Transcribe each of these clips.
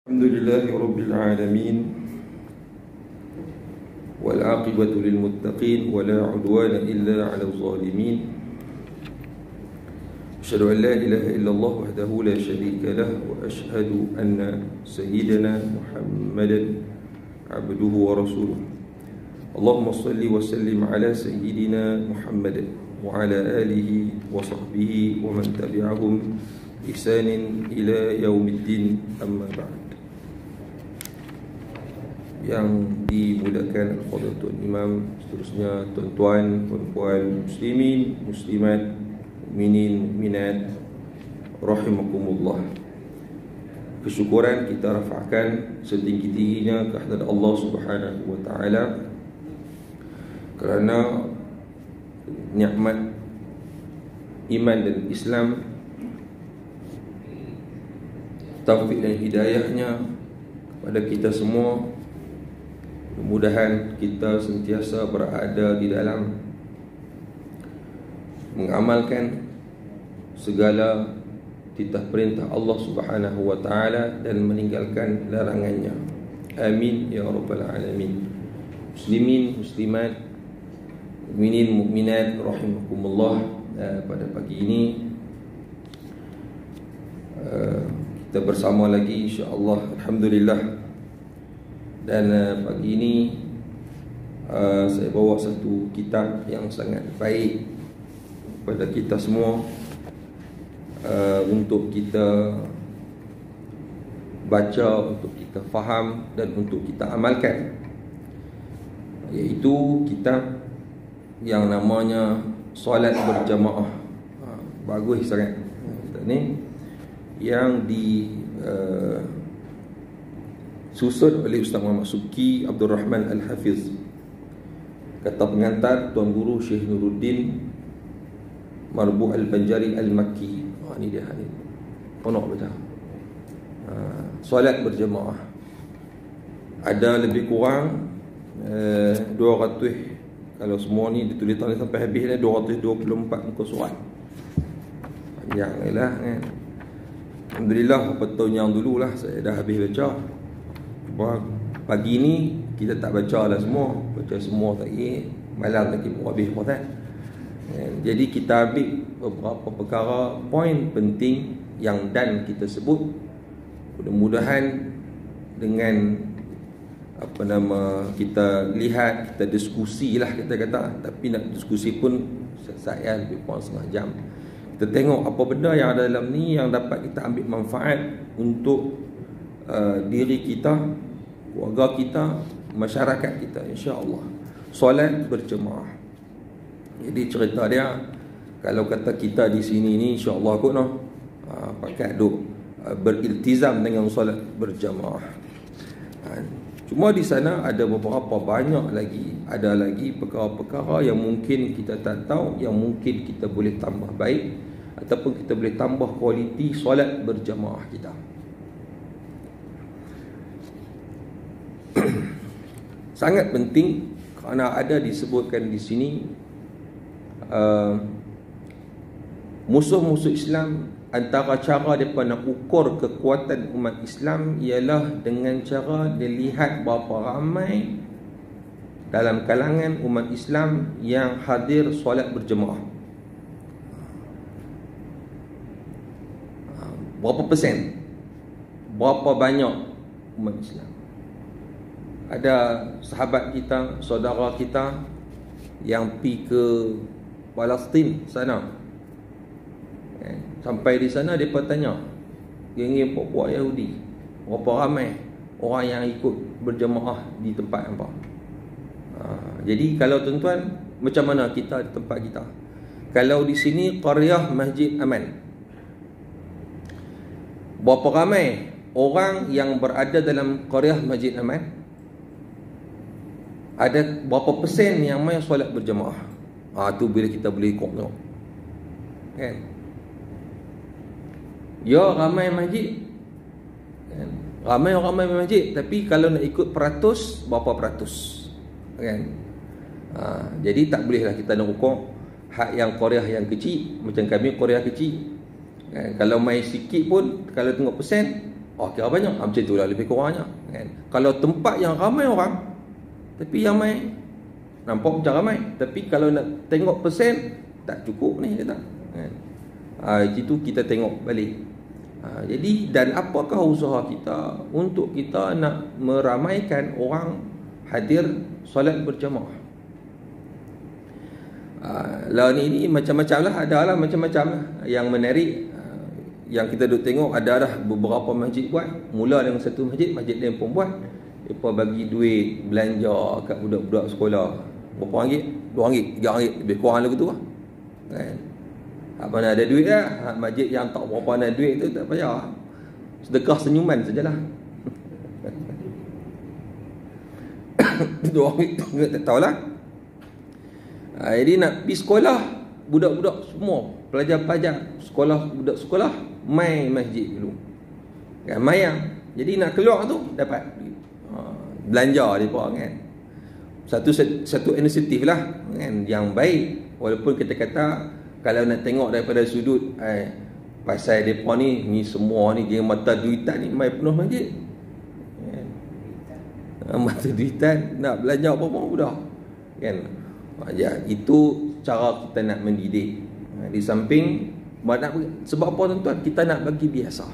Alhamdulillahi Rabbil Alamin, wal aqibatu lil muttaqin, wa la udwana illa 'alal zalimin. Asyhadu an la ilaha illallah wahdahu la syarika lah, wa asyhadu anna sayyidana Muhammadan abduhu wa rasuluh. Allahumma salli wa sallim ala sayyidina Muhammad wa ala alihi wa sahbihi wa man tabi'ahum ihsanin ila yaumiddin, amma ba'd. Yang dimudahkan Al-Fadhil Imam, seterusnya tuan-tuan, puan-puan, muslimin, muslimat, mukminin, mukminat, rahimakumullah. Kesyukuran kita rafa'kan setinggi-tingginya kehadirat Allah Subhanahu wa taala kerana nikmat iman dan Islam, taufik dan hidayahnya kepada kita semua. Kemudahan kita sentiasa berada di dalam mengamalkan segala titah perintah Allah Subhanahu wa taala dan meninggalkan larangannya. Amin ya rabbal alamin. Muslimin, muslimat, mukminin, mukminat, rahimakumullah. Pada pagi ini kita bersama lagi insya-Allah, alhamdulillah. Dan pagi ini saya bawa satu kitab yang sangat baik kepada kita semua, untuk kita baca, untuk kita faham dan untuk kita amalkan, iaitu kitab yang namanya Solat Berjamaah. Bagus sangat kitab ni, yang susun oleh Ustaz Muhammad Subki Abdul Rahman Al-Hafiz. Kata pengantar Tuan Guru Syekh Nuruddin Marbu Al-Banjari Al-Makki. Ini dia ni. Ponok baca. Solat berjamaah. Ada lebih kurang 200, kalau semua ni ditulis sampai habis dah 224 muka surat. Panjanglah kan. Alhamdulillah, beberapa tahun yang dululah saya dah habis baca. Pagi ni kita tak baca lah semua, baca semua tak lagi, malam lagi pun habis pun tak. Jadi kita ambil beberapa perkara, poin penting yang dan kita sebut. Mudah-mudahan dengan kita lihat, kita diskusi lah, kita kata, tapi nak diskusi pun saya lebih kurang setengah jam. Kita tengok apa benda yang ada dalam ni yang dapat kita ambil manfaat untuk diri kita, keluarga kita, masyarakat kita, insya-Allah. Solat berjemaah. Jadi cerita dia, kalau kata kita di sini ni insya-Allah kot noh, pakat duk beriltizam dengan solat berjemaah. Cuma di sana ada beberapa banyak lagi, ada lagi perkara-perkara yang mungkin kita tak tahu, yang mungkin kita boleh tambah baik ataupun kita boleh tambah kualiti solat berjemaah kita. Sangat penting kerana ada disebutkan di sini, musuh-musuh Islam, antara cara mereka nak ukur kekuatan umat Islam ialah dengan cara dilihat berapa ramai dalam kalangan umat Islam yang hadir solat berjemaah. Berapa persen, berapa banyak umat Islam. Ada sahabat kita, saudara kita yang pergi ke Palestin sana. Sampai di sana mereka tanya, geng-geng puak-puak Yahudi, berapa ramai orang yang ikut berjemaah di tempat hampa. Jadi kalau tuan-tuan, macam mana kita di tempat kita? Kalau di sini Qaryah Masjid Aman, berapa ramai orang yang berada dalam Qaryah Masjid Aman? Ada berapa persen yang main solat berjemaah? Tu bila kita boleh ikut tengok, kan? Ya, ramai masjid, kan? Ramai orang main masjid, tapi kalau nak ikut peratus, berapa peratus, kan? Jadi tak bolehlah kita nak ukur hak yang Korea yang kecil. Macam kami Korea kecil, Kalau main sikit pun, kalau tengok persen, Oh, kira banyak. Macam itulah lebih kurangnya, kan? Kalau tempat yang ramai orang, tapi yang ramai nampak macam ramai, tapi kalau nak tengok persen, tak cukup ni, kata, kan? Itu kita tengok balik. Jadi, dan apakah usaha kita untuk kita nak meramaikan orang hadir solat berjamaah? Lah ni macam-macam lah, ada lah macam-macam lah. Yang menarik, yang kita duk tengok, ada dah beberapa masjid buat. Mula dengan satu masjid lain pun buat. Mereka bagi duit belanja kat budak-budak sekolah. Berapa ringgit? RM2, RM3, lebih kurang lagu tu lah, kan? Mana ada duit lah. Masjid yang tak berapa ada duit tu tak payah, sedekah senyuman sajalah. RM2 tak tahulah. Jadi nak pergi sekolah, budak-budak semua, pelajar-pelajar sekolah, budak sekolah, mai masjid dulu, kan, mayang. Jadi nak keluar tu dapat belanja mereka, kan. Satu inisiatif lah, kan, yang baik. Walaupun kita kata kalau nak tengok daripada sudut pasal mereka ni semua ni dia mata duitan ni mai penuh masjid, kan. Mata duitan nak belanja apa-apa mudah, kan. Ya, itu cara kita nak mendidik. Di samping sebab apa tuan-tuan, kita nak bagi biasa.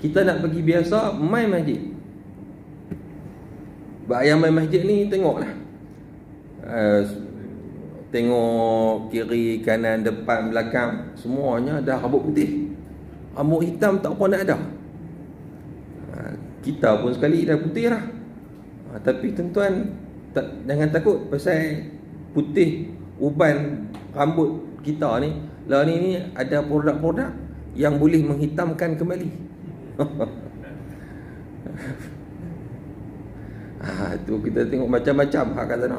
Kita nak bagi biasa mai masjid. Yang mai masjid ni tengoklah, tengok kiri, kanan, depan, belakang, semuanya dah rambut putih. Rambut hitam tak apa nak ada. Kita pun sekali dah putih lah. Tapi tuan-tuan, jangan takut pasal putih uban rambut kita ni. Lah ni ada produk-produk yang boleh menghitamkan kembali. Tu kita tengok macam-macam hak kat sana,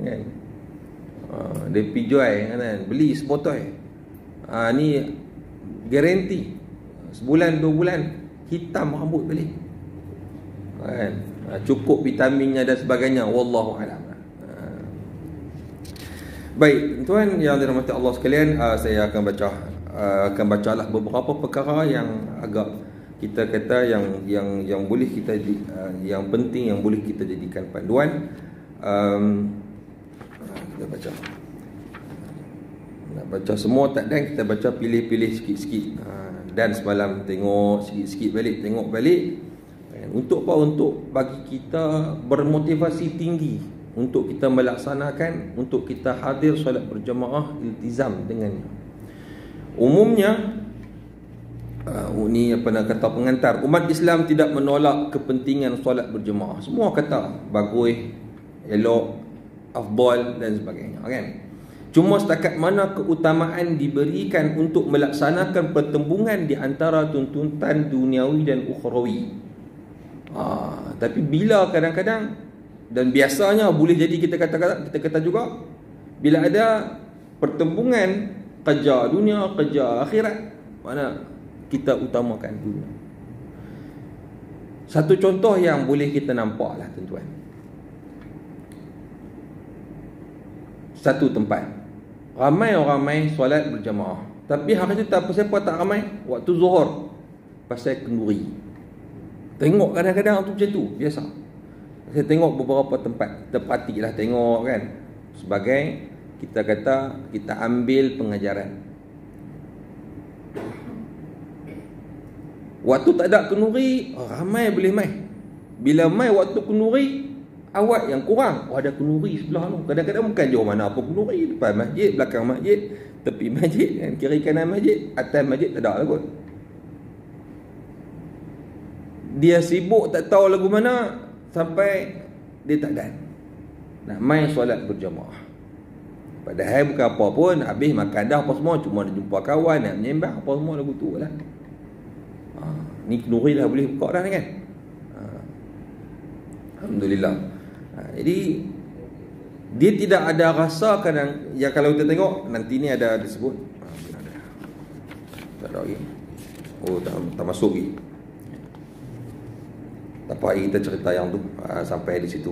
kan. Dia pergi jual, kan, beli sepotong. Ni garanti sebulan 2 bulan hitam rambut balik, kan. Cukup vitaminnya dan sebagainya, wallahu alam. Baik, tuan yang dirahmati Allah sekalian, saya akan bacalah beberapa perkara yang agak kita kata yang boleh kita yang penting, yang boleh kita jadikan panduan. Kita baca. Nak baca semua tak, dan kita baca pilih-pilih sikit-sikit. Dan semalam tengok sikit-sikit balik, tengok balik. Untuk apa? Untuk bagi kita bermotivasi tinggi untuk kita melaksanakan, untuk kita hadir solat berjamaah, iltizam dengannya. Umumnya ni apa nak kata pengantar, umat Islam tidak menolak kepentingan solat berjemaah. Semua kata bagus, elok, afdal dan sebagainya, kan. Cuma setakat mana keutamaan diberikan untuk melaksanakan pertembungan di antara tuntutan duniawi dan ukhrawi. Tapi bila kadang-kadang, dan biasanya boleh jadi kita kata juga, bila ada pertembungan kerja dunia, kerja akhirat, mana kita utamakan dunia. Satu contoh yang boleh kita nampak lah, tuan-tuan. Satu tempat ramai orang main solat berjamaah, tapi hari itu siapa tak ramai? Waktu zuhur, pasal kenduri. Tengok kadang-kadang tu macam tu, biasa. Saya tengok beberapa tempat, terperhatilah tengok, kan. Sebagai kita kata, kita ambil pengajaran. Waktu tak ada kenduri, ramai boleh main. Bila main waktu kenduri, awak yang kurang. Ada kenduri sebelah tu. Kadang-kadang bukan jauh mana apa kenduri, depan masjid, belakang masjid, tepi masjid, kan, kiri kanan masjid, atas masjid tak ada lah kot. Dia sibuk tak tahu lagu mana, sampai dia tak dan nak main solat berjamaah. Padahal bukan apa pun, habis makan dah apa semua, cuma nak jumpa kawan, nak menyembah apa semua lagu tu lah. Ni kenduri dah boleh buka dah ni, kan. Alhamdulillah. Jadi dia tidak ada rasa kadang, ya kalau kita tengok nanti ni ada disebut tak ada lagi. Tak masuk lagi. Tak apa, kita cerita yang tu sampai di situ.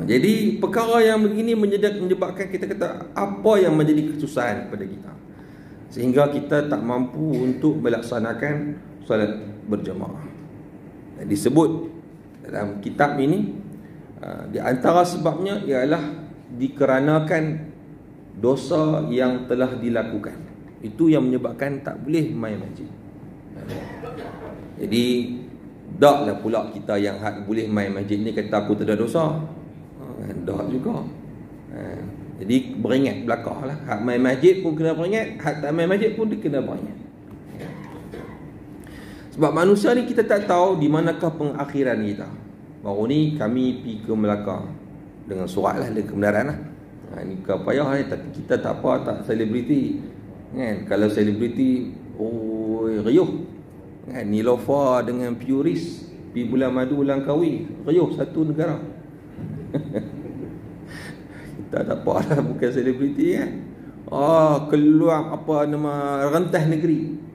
Jadi perkara yang begini menyebabkan kita kata apa yang menjadi kesusahan kepada kita, sehingga kita tak mampu untuk melaksanakan solat berjamaah. disebut dalam kitab ini, di antara sebabnya ialah dikarenakan dosa yang telah dilakukan. Itu yang menyebabkan tak boleh main masjid. Jadi taklah pula kita yang boleh main masjid ni kata aku tak ada dosa. Tak juga. Jadi beringat belakang lah. Hak main masjid pun kena beringat, hak tak main masjid pun dia kena beringat. Sebab manusia ni kita tak tahu di manakah pengakhiran kita. Baru ni kami pergi ke Melaka dengan surat lah, dengan kebenaran lah. Ni ke payah ni, tapi kita tak apa, tak selebriti kan. Kalau selebriti, riuh kan. Nilofa dengan Puris pergi bulan madu Langkawi, riuh satu negara. Kita tak apa lah, bukan selebriti kan. Keluar apa nama rentas negeri.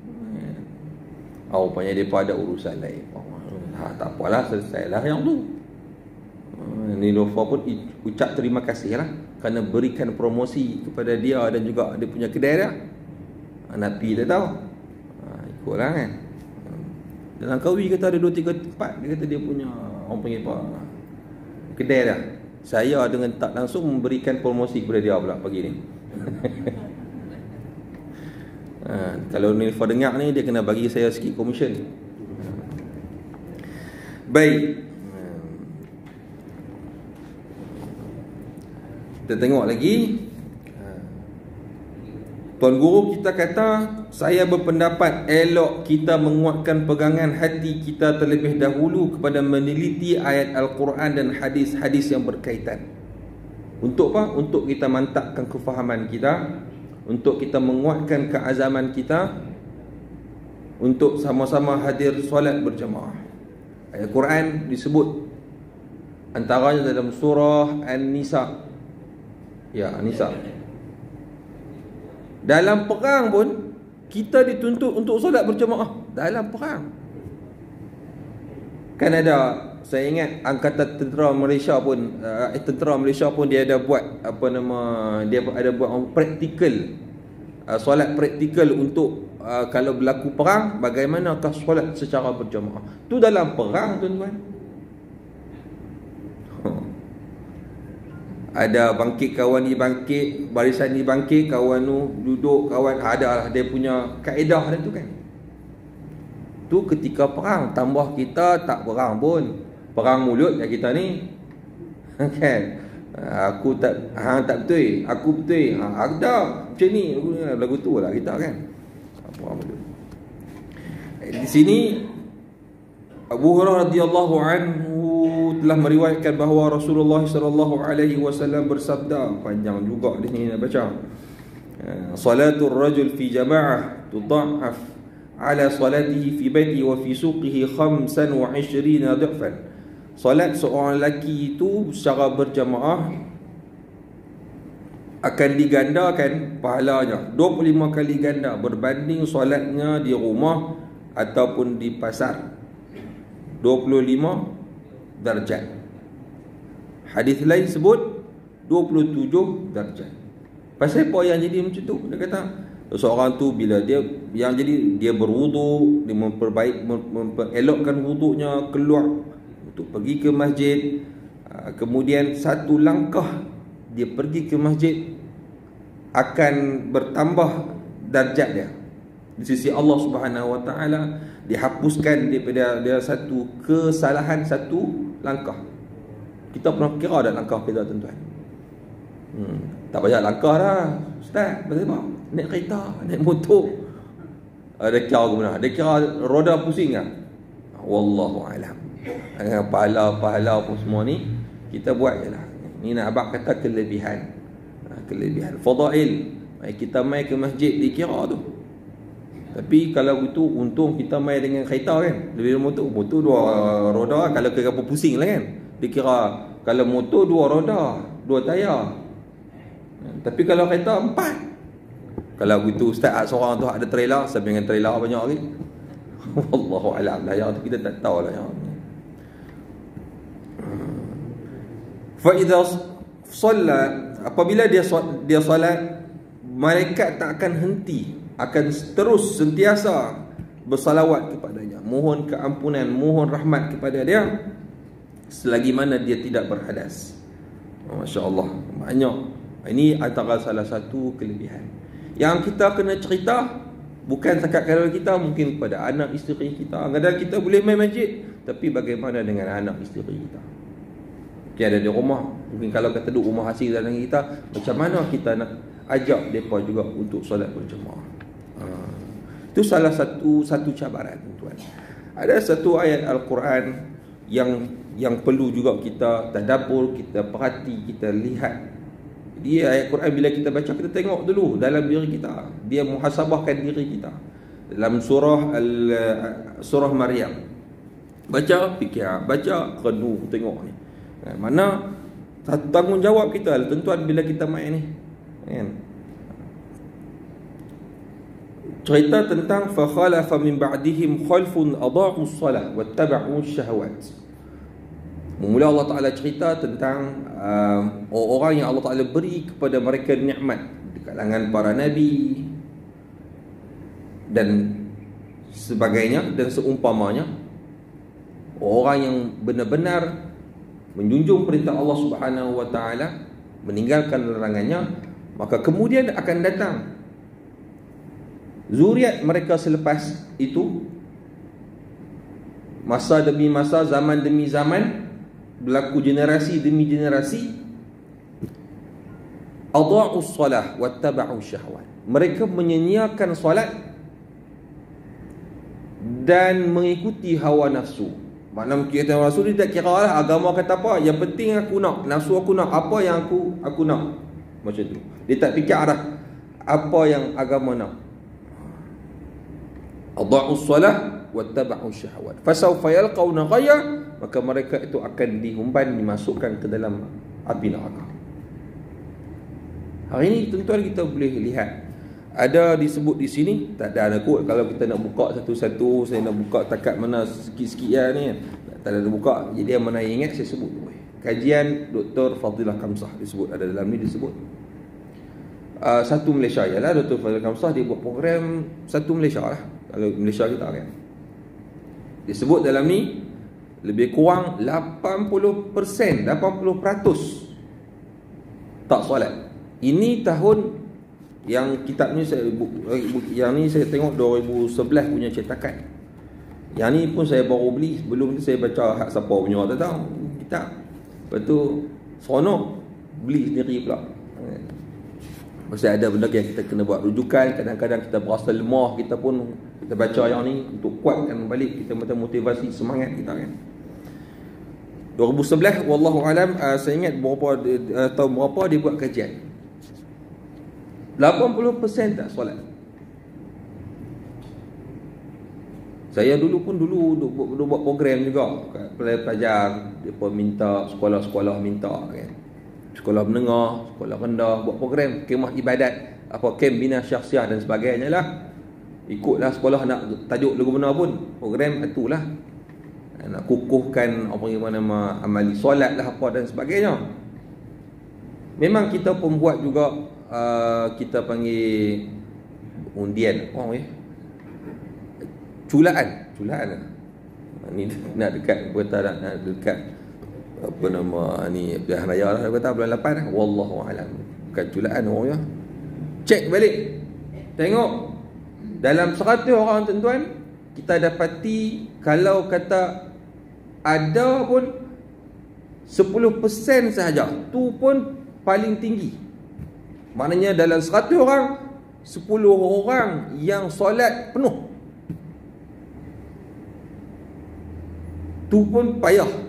Rupanya mereka ada urusan lain. Tak apalah, selesailah yang tu. Nilofa pun ucap terima kasih lah kerana berikan promosi kepada dia dan juga dia punya kedai dia. Napi dia tahu. Ikutlah kan. Dalam Kawi kata ada 2-3 tempat, dia kata dia punya orang panggil apa, kedai dia. Saya dengan tak langsung memberikan promosi kepada dia pula pagi ni. Kalau Nilofa dengar ni, dia kena bagi saya sikit komisen. Baik, kita tengok lagi. Tuan Guru kita kata, saya berpendapat elok kita menguatkan pegangan hati kita terlebih dahulu kepada meneliti ayat Al-Quran dan hadis-hadis yang berkaitan. Untuk apa? Untuk kita mantapkan kefahaman kita, untuk kita menguatkan keazaman kita, untuk sama-sama hadir solat berjamaah. Ayat Quran disebut antaranya dalam surah An-Nisa. Ya, An-Nisa. Dalam perang pun kita dituntut untuk solat berjamaah. Dalam perang kan ada, saya ingat Angkatan Tentera Malaysia pun, tentera Malaysia pun dia ada buat apa nama, dia ada buat praktikal, solat praktikal untuk kalau berlaku perang, bagaimanakah solat secara berjamaah. Tu dalam perang, tuan-tuan. Ada bangkit, kawan ni bangkit, barisan ni bangkit, kawan tu duduk, kawan ada lah dia punya kaedah dia tu kan. Tu ketika perang, tambah kita tak perang pun, perang mulut ya kita ni kan. Aku tak tak betul, aku betul, ada macam ni lagu tu lah kita kan. Perang mulut. Di sini Abu Hurairah radhiyallahu anhu telah meriwayatkan bahawa Rasulullah sallallahu alaihi wasallam bersabda, panjang juga di sini nak baca. Salatul rajul fi jama'ah tudha'af ala salatihi fi baiti wa fi suqihi 25 dha'fan. Salat seorang lelaki itu secara berjamaah akan digandakan pahalanya 25 kali ganda berbanding solatnya di rumah ataupun di pasar. 25 darjat. Hadis lain sebut 27 darjat. Pasal apa yang jadi macam tu? Dia kata seorang tu bila dia yang jadi dia berwuduk, dia elokkan wuduknya, keluar untuk pergi ke masjid, kemudian satu langkah dia pergi ke masjid akan bertambah darjat dia di sisi Allah Subhanahu Wa Taala, dihapuskan daripada dia satu kesalahan satu langkah. Kita pernah kira dah langkah kita, tuan-tuan? Tak banyak langkah dah, Ustaz. Bagaimana? Naik kereta, naik motor. Dia kira ke mana? Dia kira roda pusing kan? Wallahu alam. Pahala pun semua ni kita buat je lah. Ni nak abang kata kelebihan. Kelebihan fadail. Kita mai ke masjid dikira tu. Tapi kalau itu untung kita main dengan kereta kan. Lebih motor dua roda, kalau kira apa pusing lah kan. Dikira kalau motor dua roda, dua tayar. Tapi kalau kereta 4. Kalau begitu ustaz seorang tu ada trailer, sampai dengan trailer banyak lagi. Wallahu a'lam lah, yang tu kita tak tahu lah yang. Fa idza shalla, apabila dia solat, malaikat tak akan henti, akan terus sentiasa bersalawat kepadanya, mohon keampunan, mohon rahmat kepada dia selagi mana dia tidak berhadas. Masya Allah, banyak. Ini antara salah satu kelebihan yang kita kena cerita. Bukan setakat kalau kita, mungkin kepada anak isteri kita. Kadang kita boleh main masjid, tapi bagaimana dengan anak isteri kita? Mungkin ada di rumah, mungkin kalau kata duduk rumah hasil dalam kita, macam mana kita nak ajak mereka juga untuk solat berjemaah? Itu salah satu cabaran, tuan. Ada satu ayat Al-Quran yang perlu juga kita tadabbur, kita perhati, kita lihat. Jadi ayat Quran bila kita baca, kita tengok dulu dalam diri kita. Dia muhasabahkan diri kita. Dalam surah Maryam, baca, fikir, baca, renung, tengok ni. Mana tanggungjawab kita, tuan-tuan, bila kita main ni, kan? Cerita tentang fa khalafa min ba'dihim khalfun adha'us salah wattaba'us syahawat. Mula Allah Ta'ala cerita tentang orang yang Allah Ta'ala beri kepada mereka nikmat di kalangan para nabi dan sebagainya dan seumpamanya. Orang yang benar-benar menjunjung perintah Allah Subhanahu wa Ta'ala, meninggalkan larangannya, maka kemudian akan datang zuriat mereka selepas itu, masa demi masa, zaman demi zaman, berlaku generasi demi generasi. Adha'us salah wattaba'us syahwat. Mereka menyia-nyiakan solat dan mengikuti hawa nafsu. Maknanya kita hawa nafsu ni tak kira lah agama kata apa, yang penting aku nak, nafsu aku nak apa yang aku nak. Macam tu. Dia tak fikir dah apa yang agama nak. Adha'us salah wattaba'us syahwat. Fasawfa yalqawna ghayya, maka mereka itu akan dihumban, dimasukkan ke dalam api neraka. Hari ini tuan-tuan kita boleh lihat ada disebut di sini, tak ada kot. Kalau kita nak buka satu-satu, saya nak buka takat mana sikit-sikit ya ni, tak ada buka. Jadi yang mana ingat saya sebut. Kajian Dr. Fadilah Kamsah disebut, ada dalam ni disebut. Satu Malaysia ialah Dr. Fadilah Kamsah, dia buat program satu Malaysia lah. Kalau Malaysia kita kan, disebut dalam ni lebih kurang 80% tak solat. Ini tahun yang kitab ni yang ni saya tengok 2011 punya cetakan. Yang ni pun saya baru beli. Sebelum tu saya baca hak siapa punya, tak tahu kitab. Lepas tu seronok beli sendiri pula. Pasal ada benda yang kita kena buat rujukan. Kadang-kadang kita berasa lemah, kita pun kita baca yang ni untuk kuatkan balik kita, macam motivasi, semangat kita kan. 2011 wallahu alam, saya ingat tahun berapa dia buat kajian. 80% tak solat. Saya dulu buat program juga kat pelajar, depa minta sekolah-sekolah minta kan. Sekolah menengah, sekolah rendah buat program kemah ibadat, apa kem bina syakhsiah dan sebagainya lah. Ikutlah sekolah nak tajuk lagu mana pun, program itulah. Nak kukuhkan apa nama amali solat lah apa dan sebagainya. Memang kita pun buat juga kita panggil undian culaan lah. Ni nak dekat berita nak dekat apa nama ni pilihan raya lah, kata bulan 8 lah. Wallahu alam. Bukan culaan orang ya. Cek balik. Tengok dalam 100 orang tuan-tuan, kita dapati kalau kata ada pun 10% sahaja, tu pun paling tinggi. Maknanya dalam 100 orang 10 orang yang solat penuh, tu pun payah.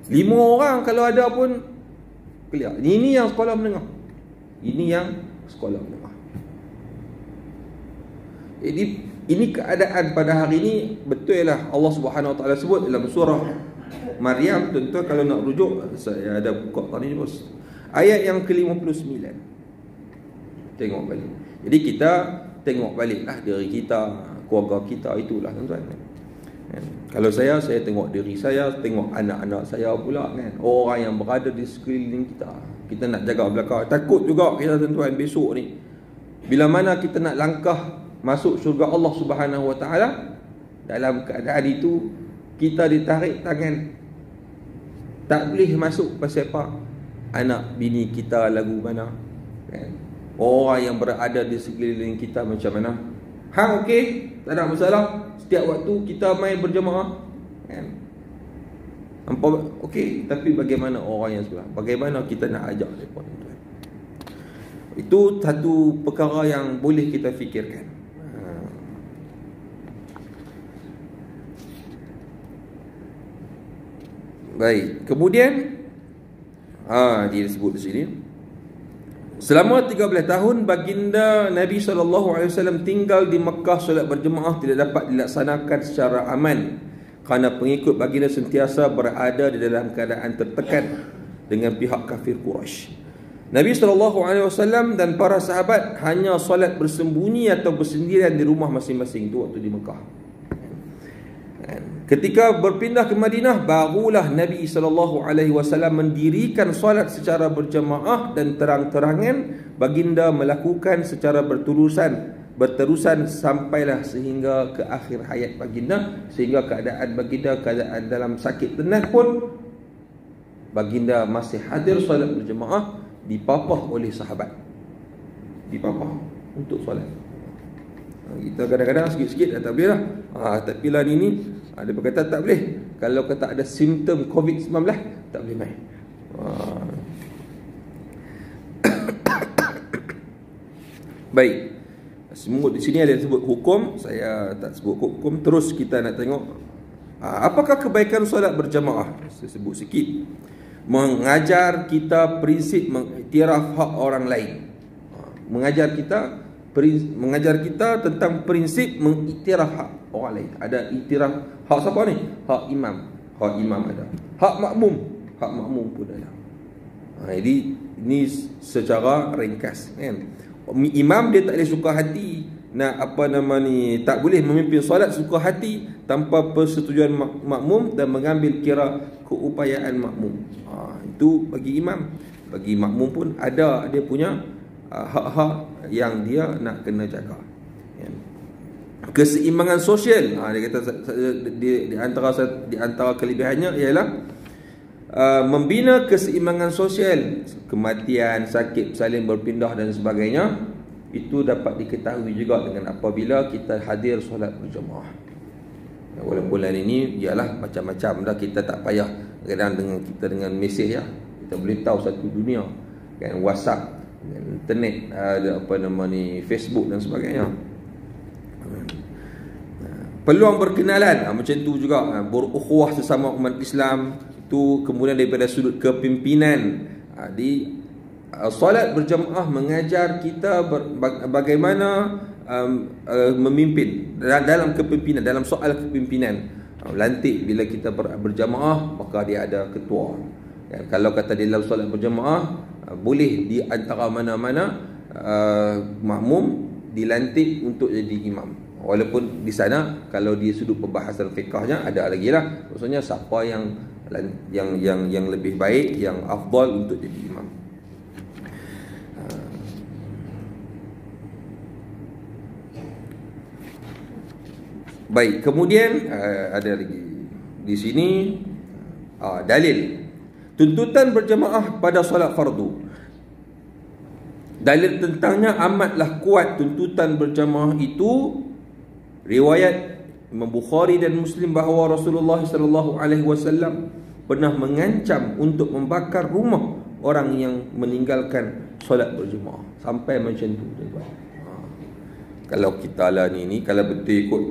5 orang kalau ada pun clear. Ini yang sekolah menengah. Ini yang sekolah menengah. Jadi ini keadaan pada hari ini. Betul lah Allah Subhanahu Wa Taala sebut dalam surah Maryam. Tuan-tuan kalau nak rujuk, saya ada buka tadi bos, ayat yang ke-59. Tengok balik. Jadi kita tengok baliklah diri kita, keluarga kita, itulah tuan-tuan. Kalau saya tengok diri saya, tengok anak-anak saya pula kan, orang yang berada di sekeliling kita. Kita nak jaga belakang. Takut juga kita tuan-tuan besok ni, bila mana kita nak langkah masuk syurga Allah Subhanahu Wa Taala, dalam keadaan itu kita ditarik tangan, tak boleh masuk pasal apa? Anak bini kita lagu mana, kan? Orang yang berada di sekeliling kita macam mana. Hang okey, tak ada masalah. Setiap waktu kita main berjemaah, kan? Okey, tapi bagaimana orang yang sebelah? Bagaimana kita nak ajak mereka? Itu satu perkara yang boleh kita fikirkan. Baik, kemudian dia sebut di sini, selama 13 tahun baginda Nabi SAW tinggal di Mekah. Solat berjemaah tidak dapat dilaksanakan secara aman kerana pengikut baginda sentiasa berada di dalam keadaan tertekan dengan pihak kafir Quraisy. Nabi SAW dan para sahabat hanya solat bersembunyi atau bersendirian di rumah masing-masing. Itu waktu di Mekah. Ketika berpindah ke Madinah, barulah Nabi SAW mendirikan solat secara berjemaah dan terang-terangan baginda melakukan secara berterusan sampailah sehingga ke akhir hayat baginda. Sehingga keadaan baginda, keadaan dalam sakit tenat pun, baginda masih hadir solat berjemaah, dipapah oleh sahabat, dipapah untuk solat. Kita kadang-kadang sikit-sikit dah tak boleh lah. Tapi lah ni ada berkata tak boleh. Kalau kata ada simptom COVID-19, tak boleh main. Baik. Semua di sini ada sebut hukum, saya tak sebut hukum. Terus kita nak tengok apakah kebaikan solat berjamaah. Saya sebut sikit. Mengajar kita prinsip mengiktiraf hak orang lain. Mengajar kita tentang prinsip mengiktiraf hak orang lain. Ada iktiraf hak siapa ni? Hak imam. Hak imam ada. Hak makmum. Hak makmum pun ada. Jadi ini secara ringkas, kan? Imam dia tak boleh suka hati nak tak boleh memimpin solat suka hati tanpa persetujuan makmum dan mengambil kira keupayaan makmum. Itu bagi imam. Bagi makmum pun ada dia punya hak-hak yang dia nak kena jaga. Keseimbangan sosial, dia kata di antara kelebihannya ialah membina keseimbangan sosial. Kematian, sakit, saling berpindah dan sebagainya, itu dapat diketahui juga dengan apabila kita hadir solat berjemaah. Walaupun lain ini ialah macam-macam dah, kita tak payah kadang dengan mesej ya. Kita boleh tahu satu dunia, kan? WhatsApp, internet, ada Facebook dan sebagainya. Peluang berkenalan, macam tu juga, berukhuwah sesama umat Islam. Itu kemudian daripada sudut kepimpinan. Di solat berjemaah mengajar kita bagaimana memimpin dalam kepimpinan, dalam soal kepimpinan. Lantik bila kita berjemaah, maka dia ada ketua. Kalau kata di dalam solat berjemaah, boleh di antara mana-mana makmum dilantik untuk jadi imam. Walaupun di sana kalau di sudut pembahasan fiqahnya ada lagi lah, maksudnya siapa yang lebih baik, yang afdal untuk jadi imam. Baik, kemudian ada lagi di sini dalil tuntutan berjemaah pada solat fardu. Dalil tentangnya amatlah kuat tuntutan berjemaah itu. Riwayat Imam Bukhari dan Muslim bahawa Rasulullah SAW pernah mengancam untuk membakar rumah orang yang meninggalkan solat berjemaah. Sampai macam tu. Kalau kita lah ni kalau betul ikut,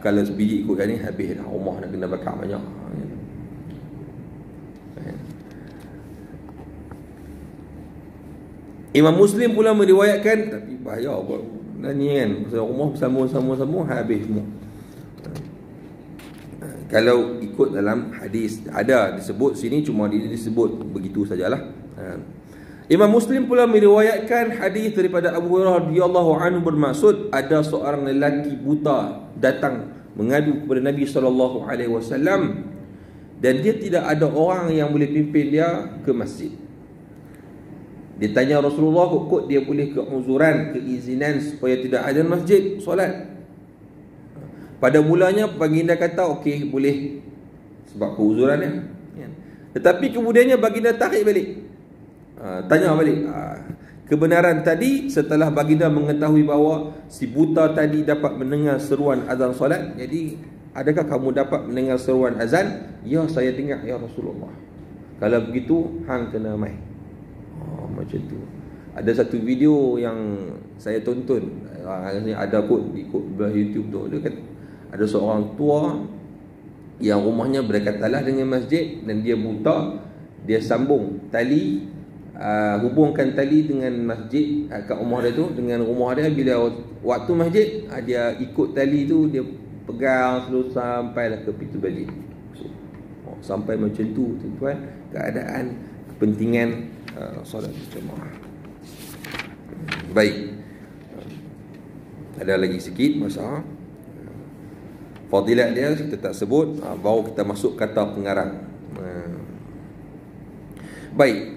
kalau sebiji ikut ni, habis dah rumah nak kena bakar banyak. Imam Muslim pula meriwayatkan, tapi bahaya buat ni kan, rumah bersama-sama habis semua. Kalau ikut dalam hadis ada disebut sini, cuma disebut begitu sajalah. Imam Muslim pula meriwayatkan hadis daripada Abu Hurairah radhiyallahu anhu bermaksud, ada seorang lelaki buta datang mengadu kepada Nabi SAW dan dia tidak ada orang yang boleh pimpin dia ke masjid. Dia tanya Rasulullah, kok dia boleh keuzuran, keizinan supaya tidak ada masjid solat. Pada mulanya baginda kata okey, boleh sebab keuzurannya. Tetapi kemudiannya baginda tarik balik. Tanya balik. Kebenaran tadi setelah baginda mengetahui bahawa si buta tadi dapat mendengar seruan azan solat. Jadi, adakah kamu dapat mendengar seruan azan? Ya, saya dengar ya Rasulullah. Kalau begitu, hang kena mai. Macam tu. Ada satu video yang saya tonton, ada kot di YouTube tu. Dia kata, ada seorang tua yang rumahnya berdekatan dengan masjid dan dia buta. Dia sambung tali, hubungkan tali dengan masjid kat rumah dia tu dengan rumah dia. Bila waktu masjid, dia ikut tali tu, dia pegang terus sampailah ke pintu masjid. Sampai macam tu tuan-tuan, keadaan kepentingan solat berjemaah. Baik. Ada lagi sikit masa. Fadilat dia kita tak sebut, baru kita masuk kata pengarang. Baik.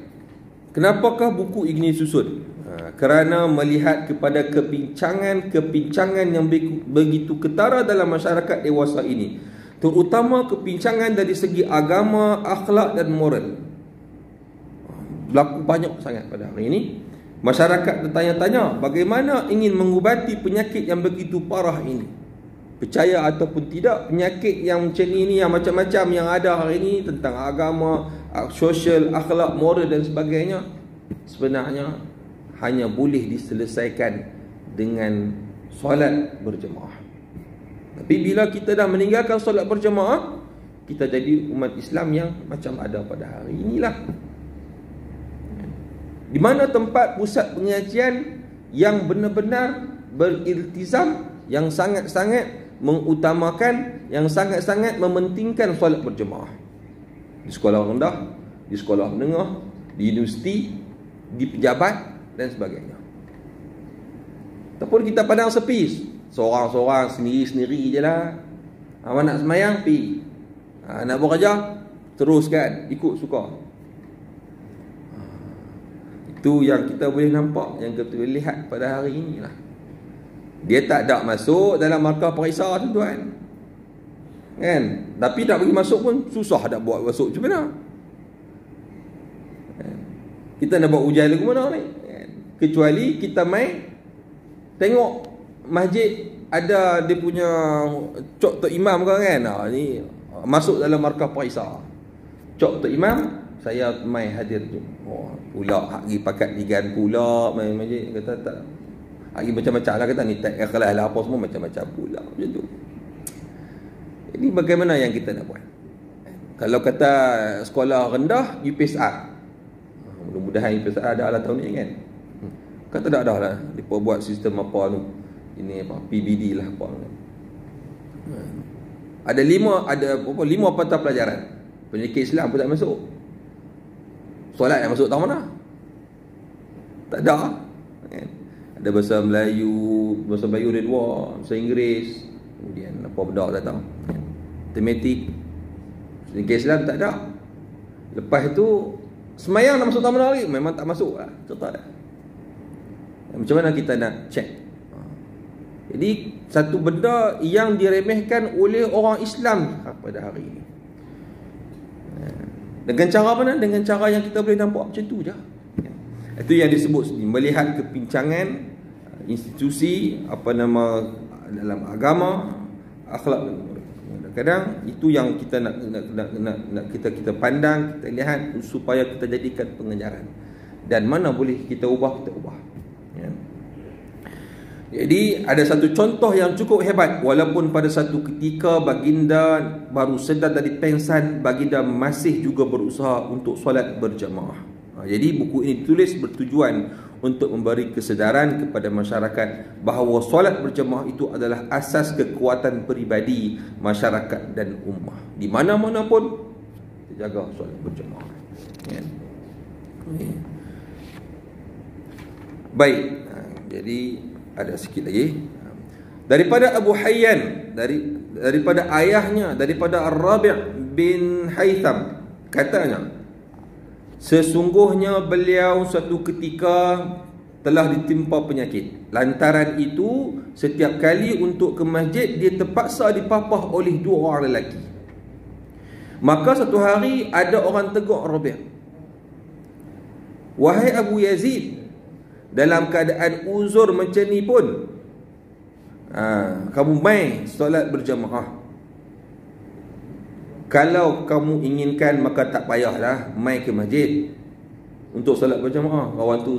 Kenapakah buku ini disusun? Kerana melihat kepada kepincangan yang begitu ketara dalam masyarakat dewasa ini, terutama kepincangan dari segi agama, akhlak dan moral. Berlaku banyak sangat pada hari ini. Masyarakat bertanya-tanya bagaimana ingin mengubati penyakit yang begitu parah ini. Percaya ataupun tidak, penyakit yang macam ini, yang macam-macam yang ada hari ini tentang agama, sosial, akhlak, moral dan sebagainya, sebenarnya hanya boleh diselesaikan dengan solat berjemaah. Tapi bila kita dah meninggalkan solat berjemaah, kita jadi umat Islam yang macam ada pada hari inilah. Di mana tempat pusat pengajian yang benar-benar beriltizam, yang sangat-sangat mengutamakan, yang sangat-sangat mementingkan solat berjemaah. Di sekolah rendah, di sekolah menengah, di universiti, di pejabat dan sebagainya. Ataupun kita pandang sepi, seorang-seorang sendiri-sendiri je lah. Awak nak semayang, pergi. Nak bekerja, teruskan, ikut suka. Itu yang kita boleh nampak, yang kita boleh lihat pada hari ini lah. Dia tak ada masuk dalam markah periksa tuan-tuan, kan? Tapi tak bagi masuk pun susah nak buat masuk macam mana, kan? Kita nak buat ujian lagu mana ni, kan? Kecuali kita main tengok masjid ada dia punya cok tok imam kan, ni masuk dalam markah periksa. Cok tok imam, saya mai hadir tu. Pula hari pakat ligan pula main masjid, kata tak. Hari macam-macam lah kata, ni tak ikhlas lah apa semua macam-macam pula macam tu. Ini bagaimana yang kita nak buat? Kalau kata sekolah rendah UPSR, mudah-mudahan UPSR ada lah tahun ni kan. Kata tak ada lah, mereka buat sistem apa tu, ini apa, PBD lah apa. Ada 5 patah pelajaran. Penyakit Islam pun tak masuk. Solat yang masuk tahu mana? Tak ada kan? Ada bahasa Melayu ada 2, bahasa Inggeris, kemudian apa benda tak tahu, kan? Matematik. Penyakit Islam tak ada. Lepas itu semayang nak masuk tahu mana lagi? Memang tak masuk lah. Contoh tak? Macam mana kita nak check? Jadi satu benda yang diremehkan oleh orang Islam pada hari ini. Dengan cara mana? Dengan cara yang kita boleh nampak macam tu je. Itu yang disebut melihat kepincangan institusi dalam agama, akhlak. Kadang itu yang kita nak kita pandang, kita lihat supaya kita jadikan pengejaran. Dan mana boleh kita ubah, kita ubah. Ya. Jadi ada satu contoh yang cukup hebat. Walaupun pada satu ketika baginda baru sedar dari pengsan, baginda masih juga berusaha untuk solat berjamaah. Jadi buku ini ditulis bertujuan untuk memberi kesedaran kepada masyarakat bahawa solat berjamaah itu adalah asas kekuatan peribadi masyarakat dan ummah. Di mana-mana pun kita jaga solat berjamaah. Ya. Baik. Jadi ada sikit lagi daripada Abu Hayyan, daripada ayahnya, daripada Ar-Rabi' bin Haytham, katanya sesungguhnya beliau suatu ketika telah ditimpa penyakit. Lantaran itu, setiap kali untuk ke masjid, dia terpaksa dipapah oleh 2 orang lelaki. Maka satu hari ada orang tegur Rabi', wahai Abu Yazid, dalam keadaan uzur macam ni pun kamu mai solat berjamaah. Kalau kamu inginkan, maka tak payahlah mai ke masjid untuk solat berjamaah. Kawan tu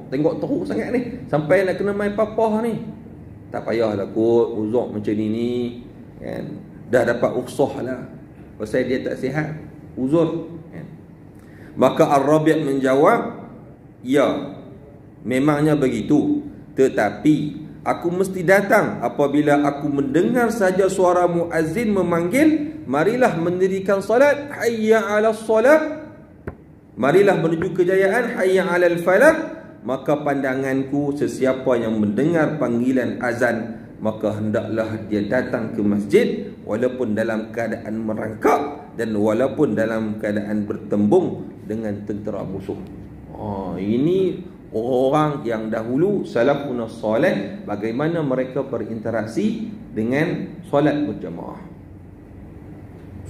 tengok teruk sangat ni, sampai nak kena mai papah ni. Tak payahlah kot, uzur macam ni kan. Dah dapat rukhsah lah, pasal dia tak sihat, uzur kan. Maka Ar-Rabi' menjawab, ya, memangnya begitu, tetapi aku mesti datang apabila aku mendengar saja suara muazzin memanggil, marilah mendirikan salat, hayya 'alas salat, marilah menuju kejayaan, hayya 'alal falah. Maka pandanganku, sesiapa yang mendengar panggilan azan, maka hendaklah dia datang ke masjid, walaupun dalam keadaan merangkak dan walaupun dalam keadaan bertembung dengan tentera musuh. Ini orang yang dahulu, salafun salih, bagaimana mereka berinteraksi dengan solat berjamaah.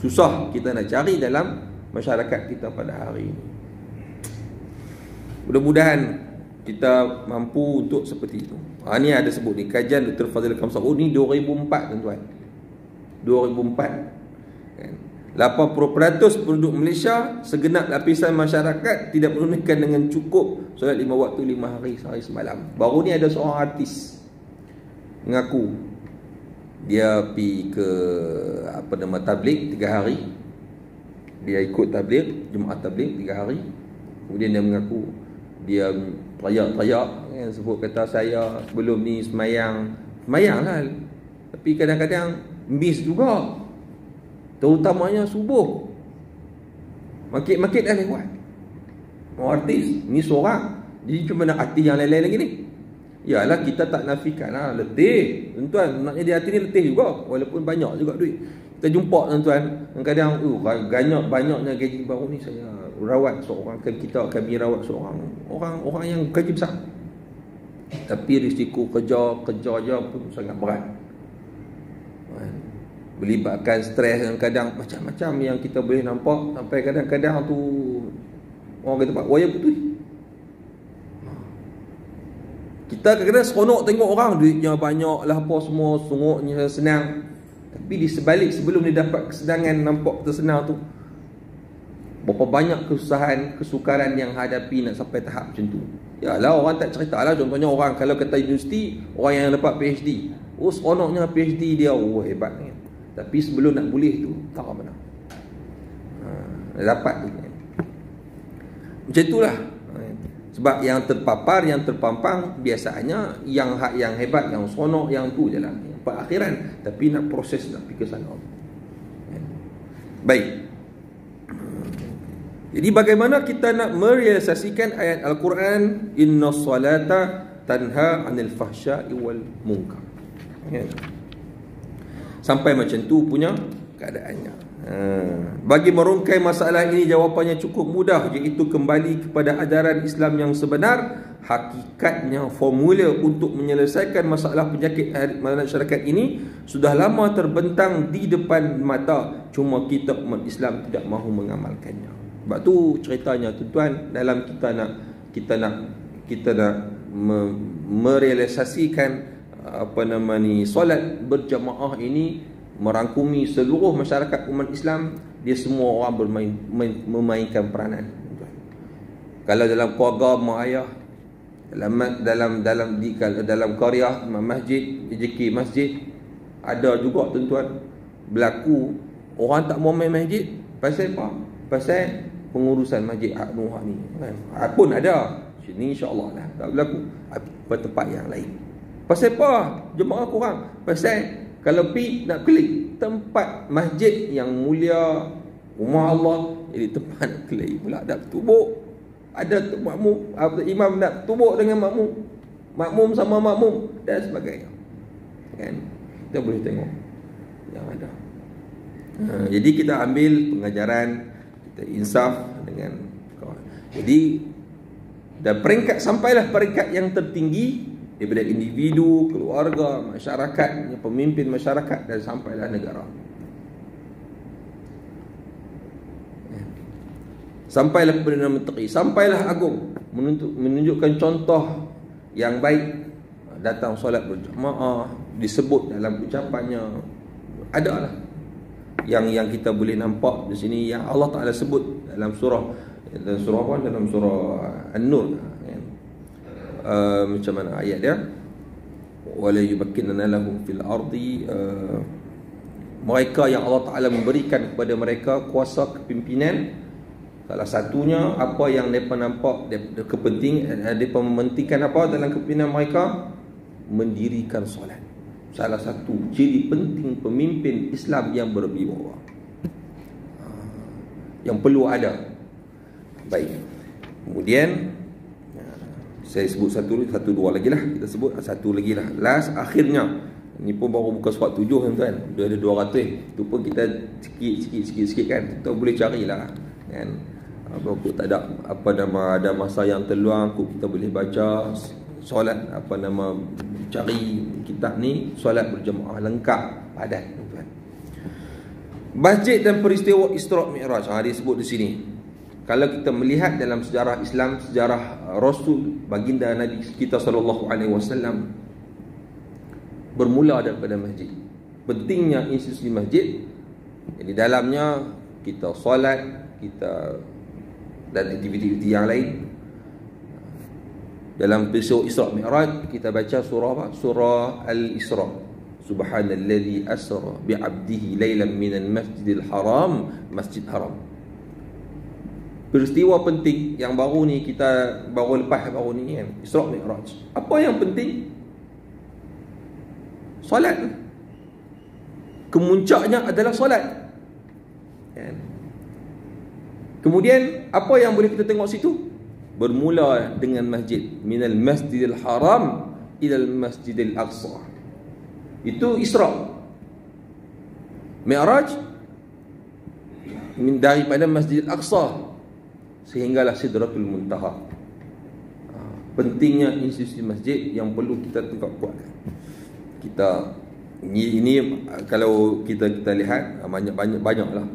Susah kita nak cari dalam masyarakat kita pada hari ini. Mudah-mudahan kita mampu untuk seperti itu. Ni ada sebut ni, kajian Dr. Fazil Kamsa'ud ni 2004 tuan-tuan. 2004 kan? 80% penduduk Malaysia, segenap lapisan masyarakat tidak menunaikan dengan cukup solat 5 waktu 5 hari sehari semalam. Baru ni ada seorang artis mengaku dia pergi ke tabligh 3 hari. Dia ikut tabligh, jemaah tabligh 3 hari. Kemudian dia mengaku dia teriak-teriak kan, sebut kata saya sebelum ni semayang lah, tapi kadang-kadang miss juga, terutamanya subuh, makit-makit dah lewat. Artis ni seorang, jadi cuma nak artis yang lain-lain lagi ni. Yalah, kita tak nafikan lah, letih tuan-tuan, nak jadi artis ni letih juga, walaupun banyak juga duit. Kita jumpa tuan-tuan, kadang banyaknya gaji baru ni saya rawat seorang, kami rawat seorang orang yang gaji besar, tapi risiko kerja je pun sangat berat, melibatkan stres dan kadang macam-macam yang kita boleh nampak, sampai kadang-kadang tu orang kata wayang putih. Kita kadang-kadang seronok tengok orang duitnya banyak lah apa semua, sunguknya senang, tapi di sebalik sebelum dia dapat kesenangan nampak tersenang tu, berapa banyak kesusahan, kesukaran yang hadapi nak sampai tahap macam tu. Yalah, orang tak cerita lah. Contohnya orang kalau kata universiti, orang yang dapat PhD, seronoknya PhD dia, hebat ni. Tapi sebelum nak boleh tu, tak mana dapat tu kan. Macam itulah. Sebab yang terpapar, yang terpampang, biasanya yang hebat, yang seronok, yang tu je lah, yang perakhiran. Tapi nak proses, nak pergi ke sana. Baik. Jadi bagaimana kita nak merealisasikan ayat Al-Quran, inna salata tanha 'anil fahsya'i wal munkar. Sampai macam tu punya keadaannya. Bagi merungkai masalah ini, jawapannya cukup mudah, iaitu kembali kepada ajaran Islam yang sebenar. Hakikatnya formula untuk menyelesaikan masalah penyakit masyarakat ini sudah lama terbentang di depan mata, cuma kita umat Islam tidak mahu mengamalkannya. Sebab tu ceritanya tuan-tuan, dalam kita nak merealisasikan solat berjamaah ini, merangkumi seluruh masyarakat umat Islam, dia semua orang memainkan peranan. Kalau dalam keluarga mak ayah, dalam qaryah, masjid, JK masjid, ada juga tuan-tuan berlaku orang tak mau main masjid. Pasal apa? Pasal pengurusan masjid Nuh ni kan. Pun ada sini, insya-Allah lah tak berlaku tempat yang lain. Pasal apa? Jemaah kurang. Pasal kalau pi nak klik tempat masjid yang mulia, rumah Allah, jadi tempat nak klik pula dak bertubuk. Ada makmum, imam nak tubuk dengan makmum sama makmum dan sebagainya. Kan? Kita boleh tengok yang ada. Jadi kita ambil pengajaran, kita insaf dengan kawan. Jadi dan peringkat, sampailah peringkat yang tertinggi daripada individu, keluarga, masyarakat, pemimpin masyarakat, dan sampailah negara. Sampailah Perdana Menteri, sampailah agung, menunjukkan contoh yang baik. Datang solat berjamaah, disebut dalam ucapannya. Adalah yang kita boleh nampak di sini yang Allah Taala sebut dalam surah apa? Dalam surah An-Nur. Macam mana ayat dia? Wala yubakkinana lahum fil ardi, mereka yang Allah Taala memberikan kepada mereka kuasa kepimpinan. Salah satunya apa yang mereka nampak mereka mementingkan apa dalam kepimpinan mereka? Mendirikan solat. Salah satu ciri penting pemimpin Islam yang berwibawa, yang perlu ada. Baik. Kemudian saya sebut satu dua lagi lah. Kita sebut satu lagi lah. Last, akhirnya. Ni pun baru buka surat 7 tuan. Dia ada 200. Itu pun kita sikit kan. Kita boleh carilah kan. Apa tak ada apa nama, ada masa yang terluang kita boleh baca solat apa nama, cari kitab ni solat berjemaah lengkap padat tuan. Masjid dan peristiwa Isra' Mi'raj disebut di sini. Kalau kita melihat dalam sejarah Islam, sejarah Rasul baginda Nabi kita sallallahu alaihi wasallam bermula daripada masjid. Pentingnya institusi masjid. Jadi dalamnya kita solat, kita dan aktiviti-aktiviti yang lain. Dalam peristiwa Isra' Mi'raj kita baca surah apa? Surah Al-Isra'. Subhanalladzi asra bi'abdihi lailan minal masjidil haram masjid haram. Peristiwa penting yang baru ni, kita baru lepas baru ni kan, Isra' Mi'raj. Apa yang penting? Solat. Kemuncaknya adalah solat kan? Kemudian apa yang boleh kita tengok situ? Bermula dengan masjid. Minal masjidil haram ilal masjidil aqsa. Itu Isra'. Mi'raj daripada masjidil aqsa sehinggalah Sidratul Muntaha. Pentingnya institusi masjid yang perlu kita tegak kuatkan. Kita ini kalau kita lihat banyaklah.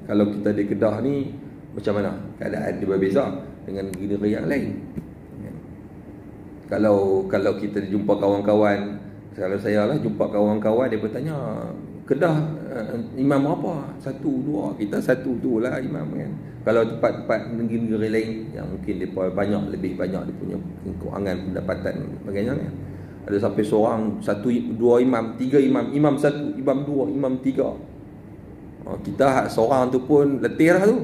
Kalau kita di Kedah ni macam mana keadaan dia berbeza dengan negeri yang lain. Kalau kita jumpa kawan-kawan, kalau saya lah jumpa kawan-kawan, dia bertanya Kedah imam apa? 1, 2. Kita 1 tu lah imam kan. Kalau tempat-tempat negeri-negeri lain yang mungkin dia lebih banyak dia punya keuangan, pendapatan sebagainya kan. Ada sampai seorang 1, 2 imam, 3 imam, imam 1, imam 2, imam 3. Kita seorang tu pun letih lah tu.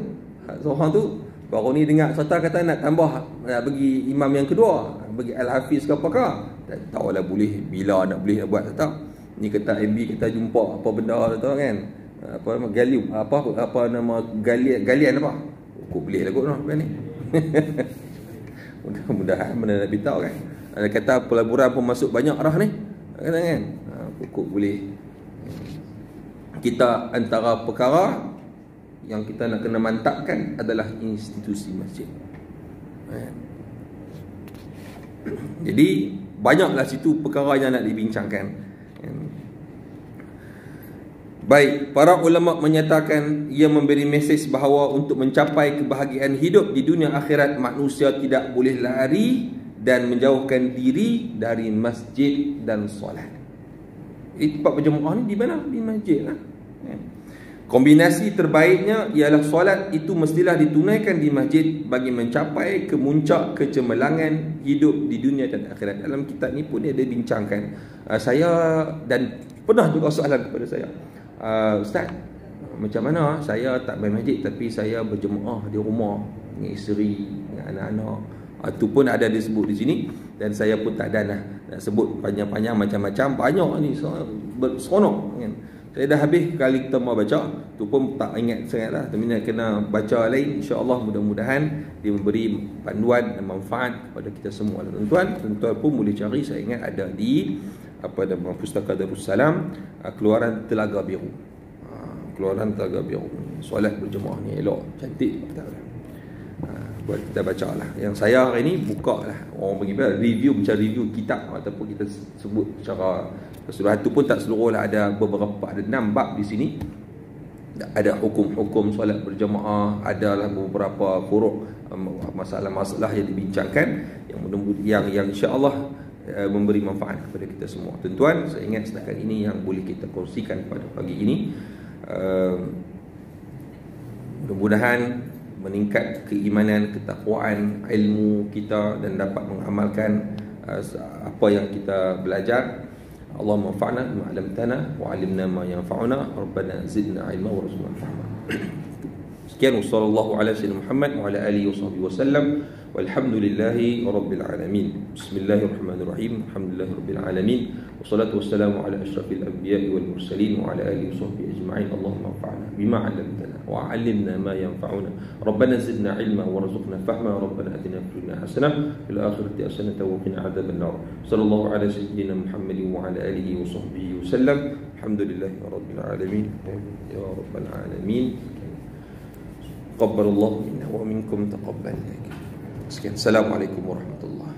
Seorang tu baru ni dengar serta kata nak tambah, nak bagi imam yang kedua, bagi Al-Hafiz ke apakah, tak tahulah boleh bila nak buat tak. Ni kata MB kita jumpa apa benda tu kan, apa nama galium, apa nama galian apa, kok boleh lah kot ni. Mudah-mudahan benda nak beritahu kan. Ada kata pelaburan pun masuk banyak arah ni kata kan, kok boleh. Kita antara perkara yang kita nak kena mantapkan adalah institusi masjid. Jadi banyaklah situ perkara yang nak dibincangkan. Baik, para ulama menyatakan ia memberi mesej bahawa untuk mencapai kebahagiaan hidup di dunia akhirat, manusia tidak boleh lari dan menjauhkan diri dari masjid dan solat. Tempat berjemaah ni di mana? Di masjid lah. Kombinasi terbaiknya ialah solat itu mestilah ditunaikan di masjid bagi mencapai kemuncak kecemerlangan hidup di dunia dan akhirat. Dalam kitab ni pun dia ada bincangkan. Saya dan pernah juga soalan kepada saya, Ustaz, macam mana saya tak main masjid tapi saya berjemaah di rumah dengan isteri, dengan anak-anak. Itu pun ada disebut di sini dan saya pun tak ada nak sebut panjang-panjang macam-macam. Banyak ni seronok kan. Saya dah habis kali kita mau baca, tu pun tak ingat sangat lah. Tapi nak kena baca lain, insya-Allah mudah-mudahan dia memberi panduan dan manfaat kepada kita semua. Tuan-tuan pun boleh cari, saya ingat ada di nama Pustaka Darussalam, keluaran Telaga Biru. Keluaran Telaga Biru. Solat berjemaah ni elok, cantik. buat kita baca lah. Yang saya hari ni buka lah, orang bagi review, macam review kitab ataupun kita sebut secara keseluruhan tu pun tak seluruh lah, ada beberapa, ada 6 bab di sini. Ada hukum-hukum solat berjamaah, adalah beberapa furuk, masalah-masalah yang dibincangkan yang insya-Allah memberi manfaat kepada kita semua. Tuan-tuan, saya ingat setakat ini yang boleh kita kongsikan pada pagi ini. Mudah-mudahan meningkat keimanan, ketakwaan, ilmu kita dan dapat mengamalkan apa yang kita belajar. Allahumma anfa'na bima 'allamtana wa 'allimna ma yanfa'una, rabbana zidna 'ilma wa rzuqna fahma. Sekian, sallallahu ala sayyidina Muhammad wa ala alihi wasallam. Walhamdulillahi rabbil alamin. Bismillahirrahmanirrahim. Alhamdulillahi rabbil alamin. Wassalatu wassalamu ala asyrafil anbiya'i wal mursalin wa ala alihi washabbihi ajma'in. Allahumma anfa'na bima 'allamtana wa 'allimna ma yanfa'una. Rabbana zidna 'ilma warzuqna fahma. Rabbana atina fid dunya hasanah fil akhirati hasanah wa qina adzaban nar. Sallallahu ala sayyidina Muhammadin wa ala alihi washabbihi wasallam. Alhamdulillahi rabbil alamin. Ya rabbal alamin. Qabbalallahu minna wa minkum taqabbal. Sekian. Assalamualaikum warahmatullahi